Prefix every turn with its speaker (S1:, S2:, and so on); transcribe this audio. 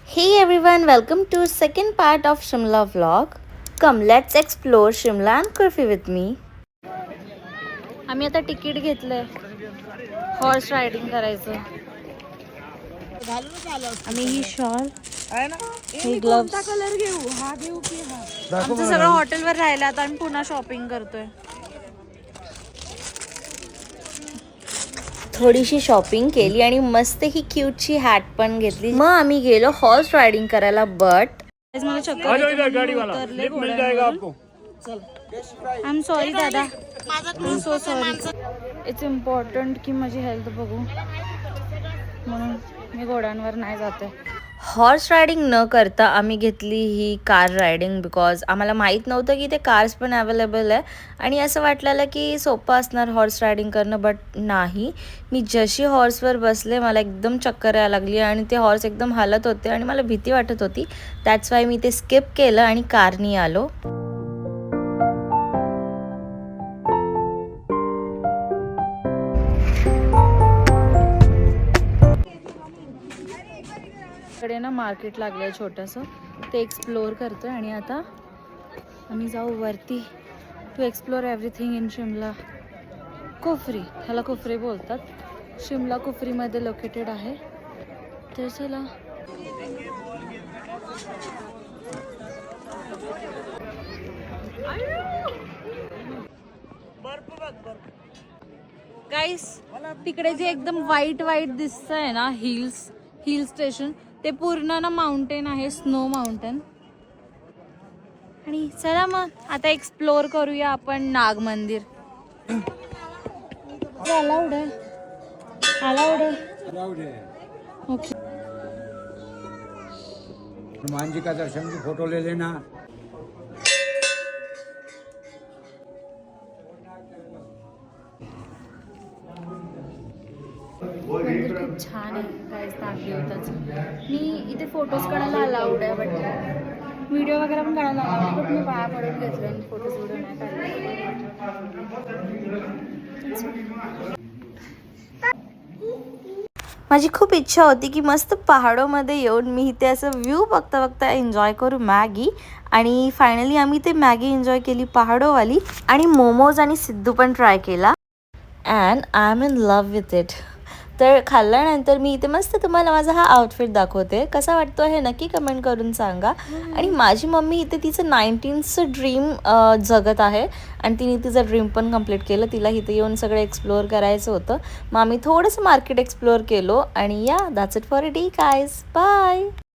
S1: Hey everyone, welcome to second part of Shimla vlog. Come, let's explore Shimla and Kurfi with me. आम्ही आता ticket घेतलंय horse riding करायचं. आम्ही ही shawl ही gloves colour घेऊ. हा घेऊ की हा. आमचं सगळं हॉटेलवर राहिलं, आता आम्ही पुन्हा शॉपिंग करतोय. थोडीशी शॉपिंग केली आणि मस्त ही क्यूटची हॅट पण घेतली. मग आम्ही गेलो हॉर्स रायडिंग करायला. बट मला चक्कर आय एम सॉरी दादा, I am so sorry. It's important की माझी हेल्थ बघू म्हणून मी घोड्यांवर नाही जाते. हॉर्स रायडिंग न करता आम्ही घेतली ही कार रायडिंग बिकॉज आम्हाला माहीत नव्हतं की ते कार्स पण अवेलेबल आहे आणि असं वाटलेलं की सोपं असणार हॉर्स रायडिंग करणं. बट नाही, मी जशी हॉर्सवर बसले मला एकदम चक्कर यायला लागली आणि ते हॉर्स एकदम हलत होते आणि मला भीती वाटत होती. दॅट्स वाय मी ते स्किप केलं आणि कारनी आलो. कडे ना मार्केट लागलंय छोटंसं, ते एक्सप्लोअर करतोय आणि आता आम्ही जाऊ वरती to explore everything in Shimla. Kufri, ह्याला कुफरी बोलतात. शिमला कुफरीमध्ये लोकेटेड आहे. तर चला. गाईस, तिकडे जे एकदम व्हाईट व्हाईट दिसतंय ना हिल स्टेशन, ते पूर्ण ना माउंटेन आहे, स्नो माउंटेन. आणि चला मग आता एक्सप्लोअर करूया आपण नाग मंदिर. अलाउड आहे, अलाउड आहे. ओके.
S2: हनुमान जी का दर्शन की फोटो ले लेना.
S1: मंदिर खूप छान आहे गाईस, दाखली होताच. मी इथे फोटोज काढायला अलाउड आहे, बट व्हिडिओ वगैरे पण काढायला अलाउड आहे. बट मी पाया पडून घेतलं आणि फोटोज व्हिडिओ नाही काढले. माझी खूप इच्छा होती की मस्त पहाडोमध्ये येऊन मी इथे असं व्ह्यू बघता बघता एन्जॉय करू मॅगी. आणि फायनली आम्ही ते मॅगी एन्जॉय केली पहाडोवाली, आणि मोमोज आणि सिद्धू पण ट्राय केला. And I am in love with it. तर खाल्ल्यानंतर मी इथे मस्त तुम्हाला माझा हा आउटफिट दाखवते. कसा वाटतो हे नक्की कमेंट करून सांगा. आणि माझी मम्मी इथे तिचं 19th ड्रीम जगत आहे आणि तिने तिचं ड्रीम पण कंप्लीट केलं. तिला इथे येऊन सगळं एक्सप्लोअर करायचं होतं. मग आम्ही थोडंसं मार्केट एक्सप्लोअर केलो आणि या, that's it for a day guys. Bye.